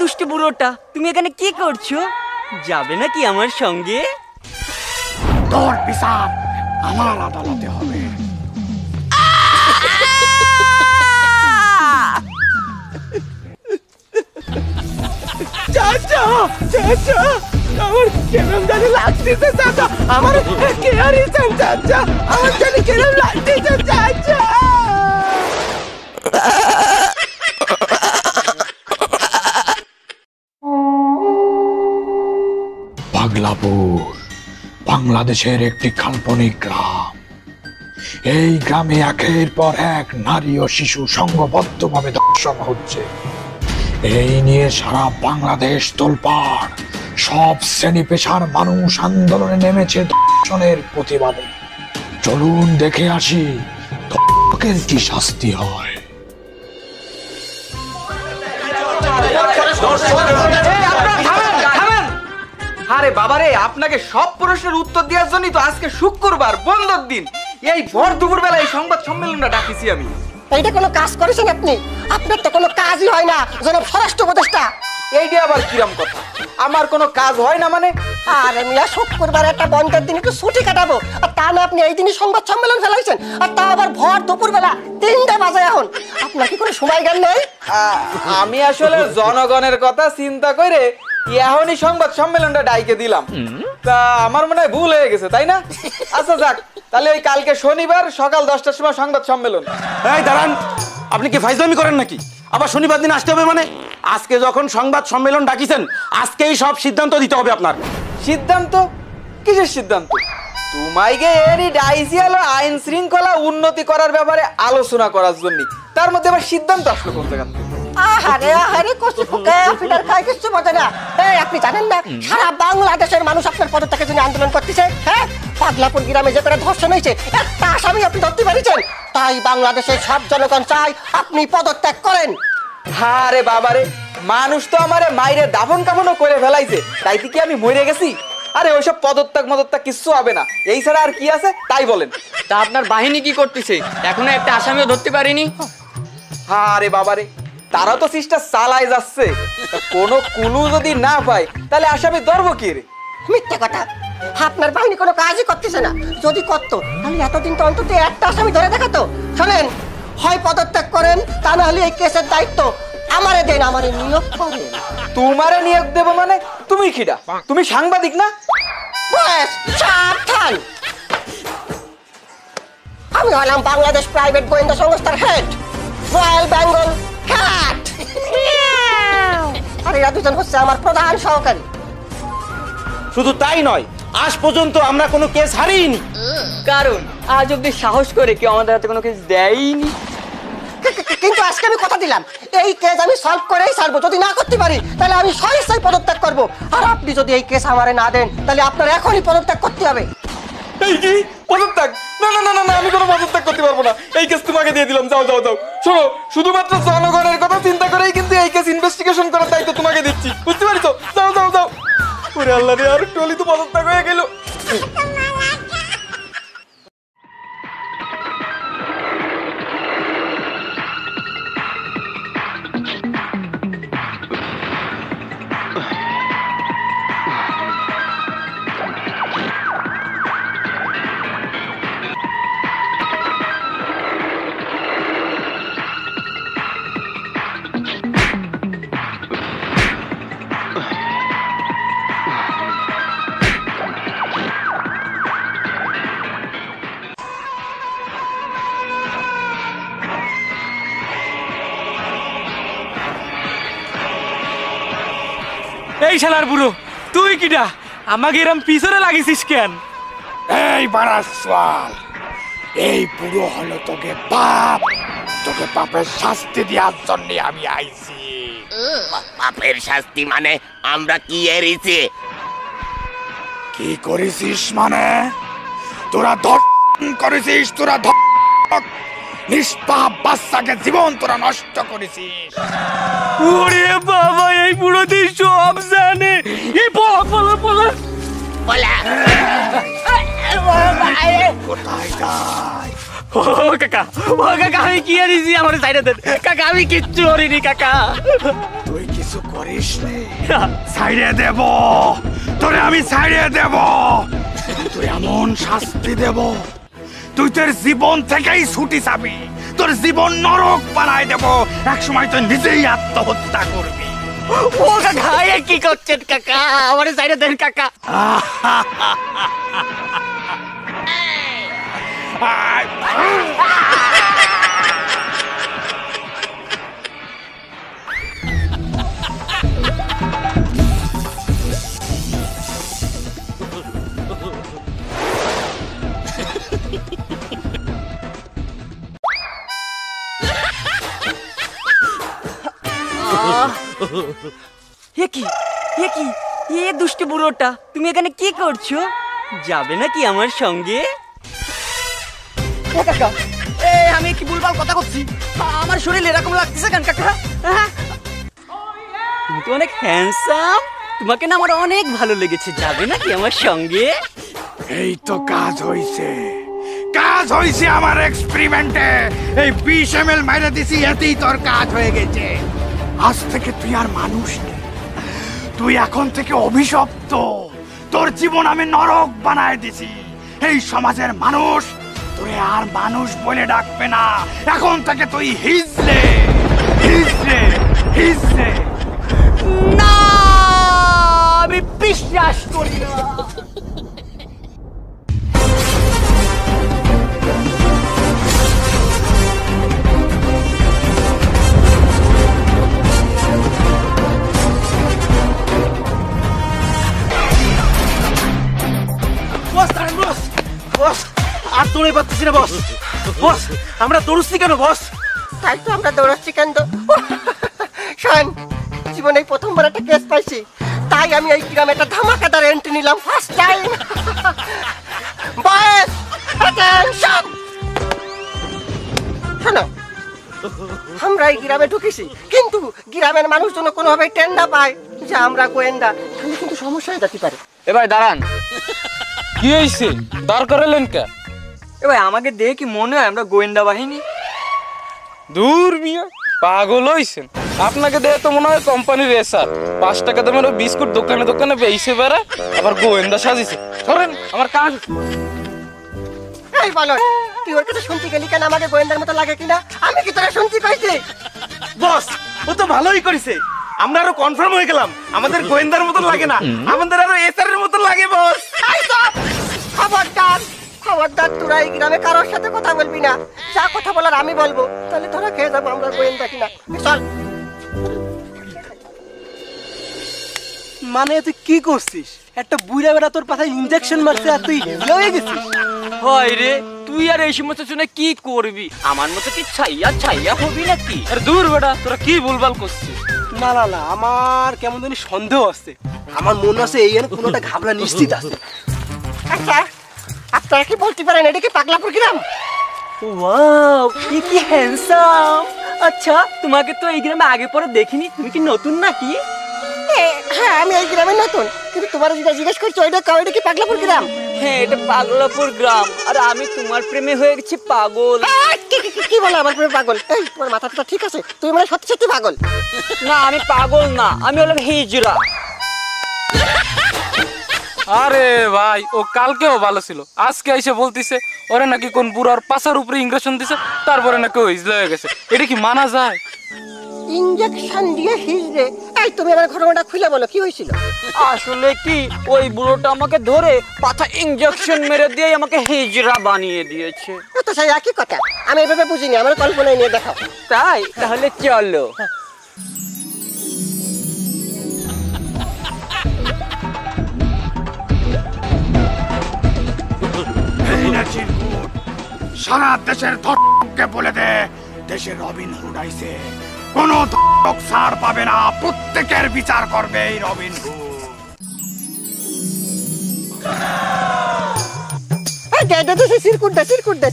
দুষ্টু বুড়োটা, তুমি এখানে কি করছো? যাবে নাকি আমার সঙ্গে? তোর বিচার আমার আদালতে হবে। চাচা চাচা, আমার কেমন জানি লাগতেছে চাচা, আমার কেয়ারিছেন চাচা, আমার জানি কেমন লাগতেছে চাচা। পাগলাপুর বাংলাদেশের একটি কাল্পনিক গ্রাম। এই গ্রামে একের পর এক নারী ও শিশু সংঘবদ্ধভাবে ধর্ষণ হচ্ছে। এই নিয়ে সারা বাংলাদেশ তোলপাড়। সব শ্রেণী পেশার মানুষ আন্দোলনে নেমেছে ধর্ষণের প্রতিবাদে। চলুন দেখে আসি ধর্ষকের কি শাস্তি হয়। আরে বাবারে, আপনাকে সব প্রশ্নের উত্তর দেওয়ার জন্যই তো আজকে শুক্রবার বন্ধর দিন এই ভর দুপুর বেলা এই সংবাদ সম্মেলনটা ডাকিছি আমি। এইটা কোনো কাজ করেছেন আপনি? আপনার তো কোনো কাজই হয় না জনাব স্বরাষ্ট্র উপদেষ্টা। এইটা আবার কিরম কথা? আমার কোনো কাজ হয় না মানে? আরে মিয়া, শুক্রবার একটা বন্ধের দিন একটু ছুটি কাটাবো, আর তা না আপনি এই দিনই সংবাদ সম্মেলন ফেলাইছেন, আর তা আবার ভর দুপুর বেলা 3টা বাজে। এখন আপনার কি কোনো সময় জ্ঞান নেই? আমি আসলে জনগণের কথা চিন্তা করে এখনই সংবাদ সম্মেলনটা ডাইকে দিলাম। তা আমার মনে হয় ভুল হয়ে গেছে, তাই না? আচ্ছা যাক, তাহলে ওই কালকে শনিবার সকাল 10টার সময় সংবাদ সম্মেলন। এই দাঁড়ান, আপনি কি ফাইজলামি করেন নাকি? আবার শনিবার দিন আসতে হবে মানে? আজকে যখন সংবাদ সম্মেলন ডাকিছেন, আজকেই সব সিদ্ধান্ত দিতে হবে আপনার। সিদ্ধান্ত? কিসের সিদ্ধান্ত? তোমাইকে এরই ডাইসি হলো আইন শৃঙ্খলা উন্নতি করার ব্যাপারে আলোচনা করার জন্য, তার মধ্যে আবার সিদ্ধান্ত আসলো কোন জায়গা থেকে? আহারে আহারে, কচি ফুকে ফিটার খাই কিছু বোঝে না। এই আপনি জানেন না সারা বাংলাদেশের মানুষ আপনার পদত্যাগের জন্য আন্দোলন করতেছে? হ্যাঁ, পাগলাপুর গ্রামে যে করে ধর্ষণ হয়েছে একটা আসামি আপনি ধরতে পারছেন। তাই বাংলাদেশের সব জনগণ চাই আপনি পদত্যাগ করেন। আরে বাবারে, মানুষ তো আমারে মাইরে দাফন কাফনও করে ফেলাইছে, তাইতে কি আমি মরে গেছি? আরে ওইসব পদত্যাগ কিচ্ছু হবে না, এই ছাড়া আর কি আছে তাই বলেন। তা আপনার বাহিনী কি করতেছে? এখনো একটা আসামিও ধরতে পারিনি। আরে বাবারে, তারা তো চেষ্টা চালায় যাচ্ছে, কোনো কুলু যদি না পায় তাহলে আসামি ধরবো কি রে? মিথ্যে কথা, আপনার বাহিনী কোনো কাজই করতেছে না। যদি করতো তাহলে এতদিন তো অন্তত একটা আসামি ধরে দেখাতো। শোনেন, হয় পদত্যাগ করেন, তা না হলে এই কেসের দায়িত্ব আমারে দেন, আমারে নিয়োগ করেন। তোমারে নিয়োগ দেব মানে? তুমি কিডা? তুমি সাংবাদিক না? বস সাবধান, আমি হলাম বাংলাদেশ প্রাইভেট গোয়েন্দা সংস্থার হেড, রয়্যাল বেঙ্গল ক্যাট। আর এরা দুজন হচ্ছে আমার প্রধান সহকারী। শুধু তাই নয়, আজ পর্যন্ত আমরা কোনো কেস হারিনি, কারণ আজ অব্দি সাহস করে কেউ আমাদের হাতে কোনো কেস দেয়নি। কিন্তু আজকে আমি কথা দিলাম এই কেস আমি সলভ করেই ছাড়বো। যদি না করতে পারি তাহলে আমি স্বেচ্ছায় পদত্যাগ করবো। আর আপনি যদি এই কেস আমারে না দেন তাহলে আপনার এখনই পদত্যাগ করতে হবে। এই কি পদত্যাগ? না না না না, আমি কোনো পদত্যাগ করতে পারবো না। এই কেস তোমাকে দিয়ে দিলাম, যাও যাও যাও। শোনো, শুধুমাত্র জনগণের কথা চিন্তা করেই কিন্তু এই কেস ইনভেস্টিগেশন করার দায়িত্ব তোমাকে দিচ্ছি, বুঝতে পারছো? যাও যাও যাও। ওরে আল্লাহ রে, আর টলি তো পদত্যাগ হয়ে গেল। এই শালার বুড়ো, তুই কিডা? আমাকে এরম পিছনে লাগিয়েছিস কেন? এই বারাসওয়াল, এই বুড়ো হলো তোকে বাপ, তোকে বাপের শাস্তি দেওয়ার জন্য আমি আইছি। পাপের শাস্তি মানে আমরা কি এড়িয়েছি? কি করেছিস মানে? তোরা ধর্ষণ করেছিস, তোরা নিষ্পাপ বাচ্চাকে জীবন তোরা নষ্ট করেছিস। ওরে বাবা, এই বুড়ো দিন সব জানে। এই বলা বলা বলা বলা কোথায় যাই? ও কাকা, ও কাকা, আমি কি আনিছি? আমার সাইডে দেন কাকা, আমি কিচ্ছু করিনি কাকা। তুই কিছু করিস নি? ছাইড়ে দেব তোরে, আমি ছাইড়ে দেব। তুই এমন শাস্তি দেব, তুই তোর জীবন থেকেই ছুটি যাবি, তোর জীবন নরক বানাই দেব। এক সময় তুই নিজেই আত্মহত্যা করবি। ও কাকা, এ কি করছেন কাকা? আমার সাইডে দেন কাকা। এ কি, এ কি, এ দুষ্টু বুড়োটা, তুমি এখানে কি করছো? যাবে নাকি আমার সঙ্গে? কাকা, আমি কি ভুলভাল কথা করছি? আমার শরীর এরকম লাগতেছে কেন কাকা? তুমি তো অনেক হ্যান্ডসাম, তোমাকে না আমার অনেক ভালো লেগেছে। যাবে নাকি আমার সঙ্গে? এই তো কাজ হইছে, কাজ হইছে আমার এক্সপেরিমেন্টে। এই 20 ml মাইরে দিছি, এতেই তোর কাজ হয়ে গেছে। আজ থেকে তুই আর মানুষ নেই, তুই এখন থেকে অভিশপ্ত। তোর জীবন আমি নরক বানায় দিছি। এই সমাজের মানুষ তোরে আর মানুষ বলে ডাকবে না। এখন থেকে তুই হিজলে হিজলে হিজলে। না, আমি বিশ্বাস করি না। বস, আর দৌড়ে পাচ্ছি না বস। বস, আমরা দৌড়ছি কেন বস? তাই তো আমরা দৌড়াচ্ছি কেন? শোন, জীবনে প্রথমবার একটা কেস পাইছি, তাই আমি এই গ্রামে একটা ধামাকাদার এন্ট্রি নিলাম, ফার্স্ট টাইম। বয়েস অ্যাটেনশন, শোনো, আমরা এই গ্রামে ঢুকেছি, কিন্তু গ্রামের মানুষজন কোনোভাবে টেন্ডা পায় যে আমরা গোয়েন্দা, তাহলে কিন্তু সমস্যা হয়ে যেতে পারে। এ ভাই দাঁড়ান, কি হয়েছে? দাঁড় করালেন কে? এ ভাই, আমাকে দেখে কি মনে হয় আমরা গোয়েন্দা বাহিনী? দূর মিয়া, পাগল হইছেন? আপনাকে দেখে তো মনে হয় কোম্পানির রেসার, 5 টাকা দামের ওই বিস্কুট দোকানে দোকানে বেইছে বেড়ায়, আবার গোয়েন্দা সাজিছে। ধরেন আমার কাজ। এই বলো, তুই ওর কাছে শুনতে গেলি কেন? আমাকে গোয়েন্দার মতো লাগে কিনা? আমি কি তোরা শুনতে পাইছি? বস, ও তো ভালোই করেছে। আমরা আরো কনফার্ম হয়ে গেলাম আমাদের গোয়েন্দার মতো লাগে না, আমাদের আরো এসআরের মতো লাগে বস। খবরদার, খবরদার, তোরা এই গ্রামে কারোর সাথে কথা বলবি না। যা কথা বলার আমি বলবো, তাহলে তোরা খেয়ে যাবো আমরা গোয়েন্দা কিনা। চল। মানে তুই কি করছিস? একটা বুড়া বেড়া তোর পাশে ইনজেকশন মারছে আর তুই হিজড়া হয়ে গেছিস? হয় রে, তুই আর এই সমস্ত শুনে কি করবি? আমার মতো কি ছাইয়া ছাইয়া হবি নাকি? আরে দূর বেটা, তোরা কি ভুলভাল করছিস? না না না, আমার কেমন জানি সন্দেহ আছে। আমার মনে আছে এই কোনোটা ঘাবলা নিশ্চিত আছে। আচ্ছা, আপনারা কি বলতে পারেন এটা কি পাগলাপুর গ্রাম? ওয়াও, কি হ্যান্ডসাম। আচ্ছা, তোমাকে তো এই গ্রামে আগে পরে দেখিনি, তুমি কি নতুন নাকি? হ্যাঁ, আমি এই গ্রামে নতুন, কিন্তু তোমার যেটা জিজ্ঞেস করছো ওইটা কি পাগলাপুর গ্রাম? হ্যাঁ, এটা পাগলাপুর গ্রাম। আর আমি তোমার প্রেমে হয়ে গেছি পাগল। কি বলো আমার প্রেমে পাগল? এই, তোমার মাথাটা ঠিক আছে? তুমি মানে সত্যি সত্যি পাগল? না, আমি পাগল না, আমি হলাম হিজড়া। আরে ভাই, ও কালকেও ভালো ছিল, আজকে এসে বলতিছে ওরে নাকি কোন বুড়ার পাশার উপরে ইঞ্জেকশন দিছে, তারপরে নাকি ও হিজলা হয়ে গেছে। এটা কি মানা যায়? ইনজেকশন দিয়ে হিজড়ে? এই, তুমি আমার ঘটনাটা খুলে বলো, কি হয়েছিল? আসলে কি, ওই বুড়োটা আমাকে ধরে পাছা ইঞ্জেকশন মেরে দিয়ে আমাকে হিজড়া বানিয়ে দিয়েছে। ও তো সেই একই কথা, আমি এভাবে বুঝিনি, আমার কল্পনায় নিয়ে দেখাও। তাই? তাহলে চলো। সারা দেশের ধর্মকে বলে দে, দেশের রবিন হুড আইছে, কোনো ধরক ছাড় পাবে না, প্রত্যেকের বিচার করবে এই রবিন হুড।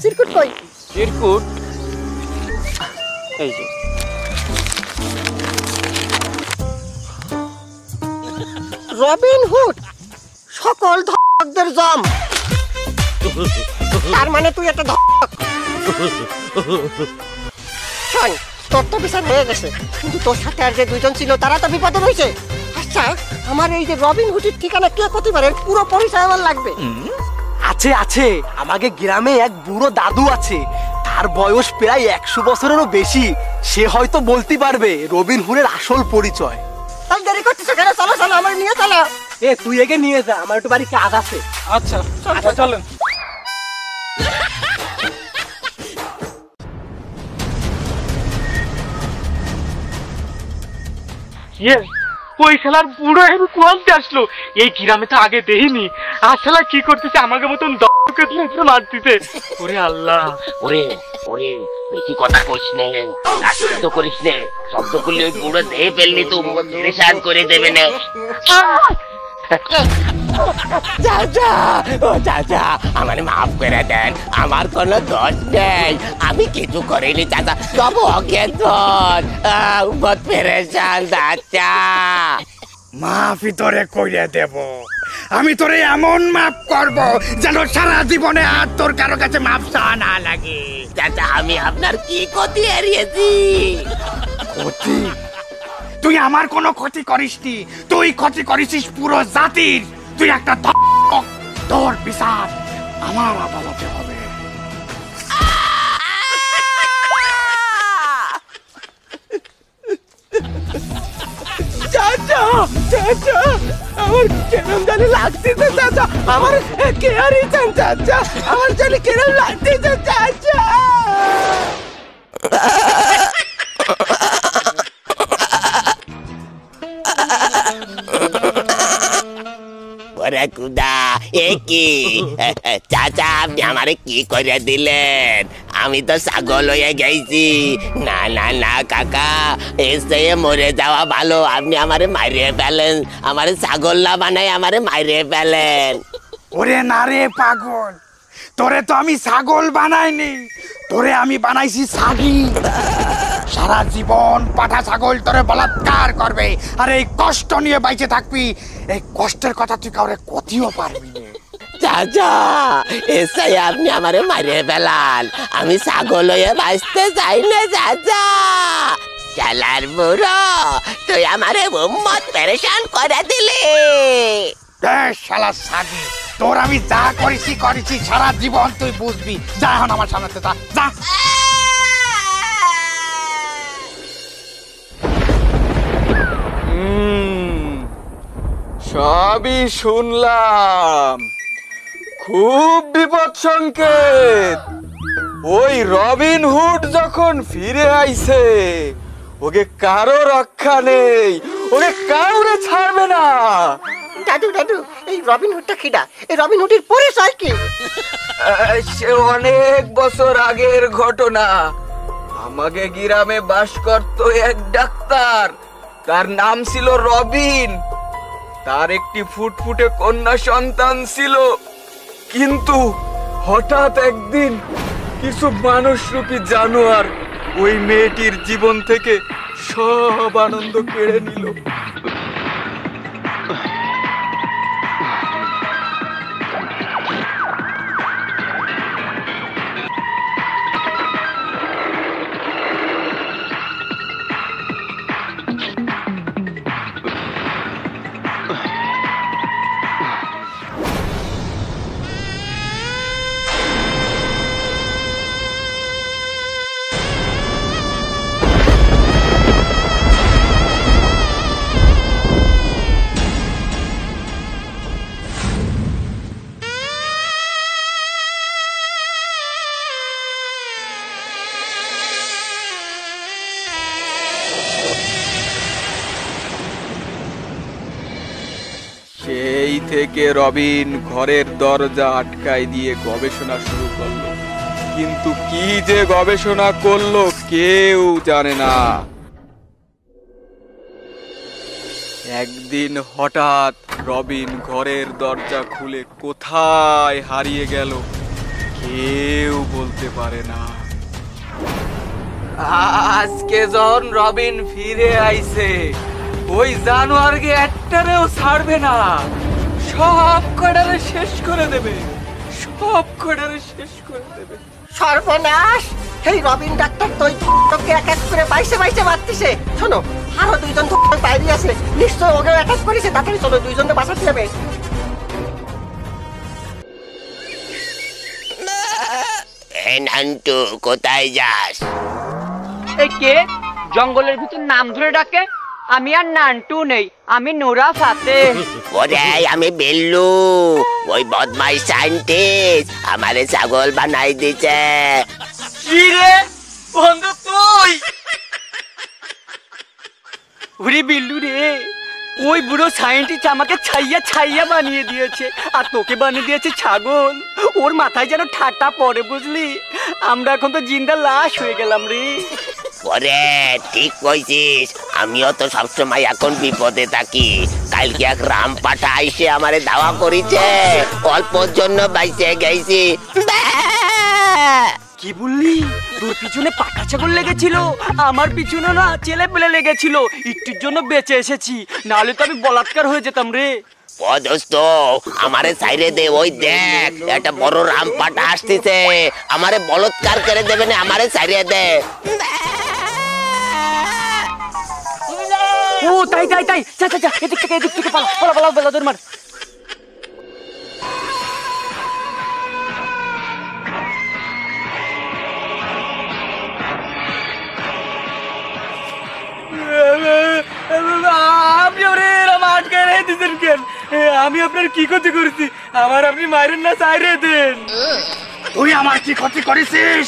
সিরকুট কই? চিরকুট এই যে রবিন হুড সকল ধকদের জম। তার মানে তুই একটা ধক। শোন, তোর তো বিচার হয়ে গেছে, কিন্তু তোর সাথে আর যে দুইজন ছিল তারা তো বিপদে রয়েছে। আচ্ছা, আমার এই যে রবিন হুডের ঠিকানা কে করতে পারে, পুরো পরিচয় আমার লাগবে। আছে আছে, আমাকে গ্রামে এক বুড়ো দাদু আছে, তার বয়স প্রায় 100 বছরেরও বেশি। সে হয়তো বলতে পারবে রবিন হুডের আসল পরিচয়। তাই দেরি করতেছ কেন? চলো চলো, আমার নিয়ে চলো। এ তুই একে নিয়ে যা, আমার একটু বাড়ি কাজ আছে। আচ্ছা আচ্ছা চলেন। ওই শালার বুড়ো আমি কোয়ান্তে আসলো, এই গ্রামে তো আগে দেখিনি। আর শালা কি করতেছে আমাকে মতন দকে মারতেছে। ওরে আল্লাহ, ওরে ওরে বেশি কথা কইস নে, আর শব্দ করিস নে। শব্দ করলে ওই বুড়ো দেহে ফেললি তো পরেশান করে দেবে না। চাচা, ও চাচা, আমারে মাফ করে দেন, আমার কোনো দোষ নেই, আমি কিছু করিনি চাচা, সব অজ্ঞান, বহুত পেরেশান চাচা। মাফি তোরে কইরে দেব, আমি তোরে এমন মাফ করব যেন সারা জীবনে আর তোর কারো কাছে মাফ চাওয়া না লাগে। চাচা, আমি আপনার কি ক্ষতি এড়িয়েছি? ক্ষতি? তুই আমার কোনো ক্ষতি করিসনি, তুই ক্ষতি করিসিস পুরো জাতির। তুই একটা ধক, তোর বিচার আমার আদালতে হবে। চাচা চাচা, আমার কেমন জানি লাগতেছে চাচা, আমার কেয়ারিছেন চাচা, আমার জানি কেমন লাগতেছে চাচা। ওরে কুদা, এ কি চাচা, আপনি আমারে কি করে দিলেন? আমি তো ছাগল হয়ে গেছি। না না না কাকা, এসে মরে যাওয়া ভালো। আপনি আমারে মারিয়ে ফেলেন, আমারে ছাগল না বানাই আমারে মারিয়ে ফেলেন। ওরে না রে পাগল, তোরে তো আমি ছাগল বানাইনি, তোরে আমি বানাইছি ছাগি। সারা জীবন পাঠা ছাগল তোরে বলাৎকার করবে, আর এই কষ্ট নিয়ে বাইচে থাকবি। এই কষ্টের কথা তুই কাউরে কতিও পারবি না। চাচা, এসে আপনি আমারে মারিয়ে ফেলান, আমি ছাগল হয়ে বাঁচতে চাই না চাচা। চালার বুড়ো, তুই আমারে উম্মত পেরেশান করে দিলি। শালা ছাগি, তোর আমি যা করেছি করেছি, সারা জীবন তুই বুঝবি। যা এখন আমার সামনে যা যা। সবই শুনলাম, খুব বিপদ সংকেত। ওই রবিন হুড যখন ফিরে আইছে, ওকে কারো রক্ষা নেই, ওকে কাউরে ছাড়বে না। দাদু দাদু, এই রবিন হুডটা কিডা? এই রবিন হুডের পরিচয় কি? সে অনেক বছর আগের ঘটনা। আমাকে গ্রামে বাস করত এক ডাক্তার, তার নাম ছিল রবিন। তার একটি ফুটফুটে কন্যা সন্তান ছিল, কিন্তু হঠাৎ একদিন কিছু মানুষরূপী জানোয়ার ওই মেয়েটির জীবন থেকে সব আনন্দ কেড়ে নিল। সেই থেকে রবিন ঘরের দরজা আটকায় দিয়ে গবেষণা শুরু করলো, কিন্তু কি যে গবেষণা করলো কেউ জানে না। একদিন হঠাৎ রবিন ঘরের দরজা খুলে কোথায় হারিয়ে গেল কেউ বলতে পারে না। আজকে যখন রবিন ফিরে আইছে ওই জানোয়ারকে একটারেও ছাড়বে না, সব কটারে শেষ করে দেবে, সব কটারে শেষ করে দেবে। সর্বনাশ! এই রবিন ডাক্তার তো তোকে এক এক করে বাইসে বাইসে মারতিছে। শোনো, আরো দুইজন তো বাইরে আছে, নিশ্চয় ওকে অ্যাটাক করেছে। তাড়াতাড়ি চলো, দুইজনকে বাঁচাতে হবে। নান্টু কোথায় যাস? এই কে জঙ্গলের ভিতর নাম ধরে ডাকে? আমি আর নান্টু নেই, আমি নোরা ফাতে। ওরে আমি বেল্লু, ওই বদমাই সাইন্টিস্ট আমারে ছাগল বানাই দিছে। কি রে বন্ধু তুই? ওরে বিল্লু রে, ওই বুড়ো সাইন্টিস্ট আমাকে ছাইয়া ছাইয়া বানিয়ে দিয়েছে, আর তোকে বানিয়ে দিয়েছে ছাগল। ওর মাথায় যেন ঠাট্টা পড়ে, বুঝলি? আমরা এখন তো জিন্দা লাশ হয়ে গেলাম রে। ওরে ঠিক কইছিস, আমিও তো সবসময় এখন বিপদে থাকি। কালকে এক রাম পাঠা আইসে আমারে দাওয়া করিছে, অল্পর জন্য বাইসে গেছি। কি বললি? তোর পিছনে পাকা ছাগল লেগেছিল? আমার পিছনে না ছেলে পেলে লেগেছিল, একটুর জন্য বেঁচে এসেছি, নাহলে তো আমি বলাৎকার হয়ে যেতাম রে। ও দোস্ত আমারে সাইরে দে, ওই দেখ একটা বড় রাম পাঠা আসতেছে, আমারে বলৎকার করে দেবে না, আমারে সাইরে দে। ও তাই তাই তাই, যা যা যা, এদিক থেকে পালা পালা পালা, বেলা তোর মার। আপনি ওরে এরম আটকে রেখে দিতেন কেন? আমি আপনার কি ক্ষতি করেছি? আমার আপনি মায়ের না চাইরে দেন। তুই আমার কি ক্ষতি করেছিস?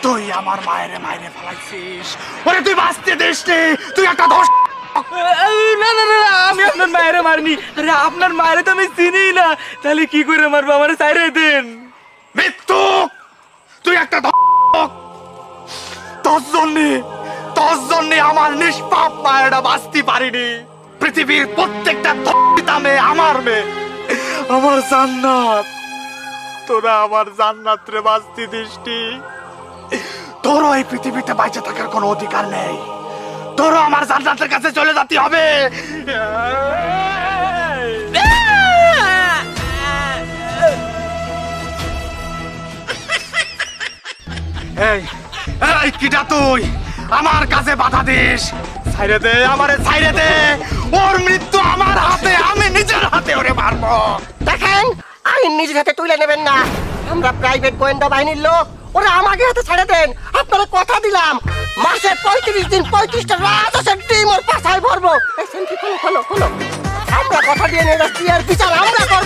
তুই আমার মায়েরে মায়েরে ফেলাইছিস। ওরে তুই বাঁচতে দিস নি, তুই একটা ধস। না না না, আমি আপনার মায়েরে মারিনি। আরে আপনার মায়েরে তো আমি চিনি না, তাহলে কি করে মারবো? আমার চাইরে দেন। মৃত্যু, তুই একটা ধস। তোর জন্য আমার নিষ্পাপ মায়েরা বাঁচতে পারিনি। পৃথিবীর প্রত্যেকটা ধর্মিতা মেয়ে আমার মেয়ে, আমার জান্নাত। তোরা আমার জান্নাত রে বাঁচতে দিসটি। তোরও এই পৃথিবীতে বেঁচে থাকার কোনো অধিকার নেই। তোরও আমার জান্নাতের কাছে চলে যেতে হবে। এই এই কিটা তুই আমার কাছে বাধা দিস? ছাইরে দে, আমারে ছাইরে দে। ওর মৃত্যু আমার হাতে, আমি নিজের হাতে ওরে মারবো। দেখেন, আইন নিজের হাতে তুলে নেবেন না। আমরা প্রাইভেট গোয়েন্দা বাহিনীর লোক, ওরা আমাকে হাতে ছেড়ে দেন। আপনারা কথা দিলাম, মাসে 35 দিন 35টা রাজস্বের ডিম ওর পাশায় ভরবো। এই সেন্ট্রি খোলো খোলো খোলো। আমরা কথা দিয়ে নিয়ে যাচ্ছি, আর বিচার আমরা করবো।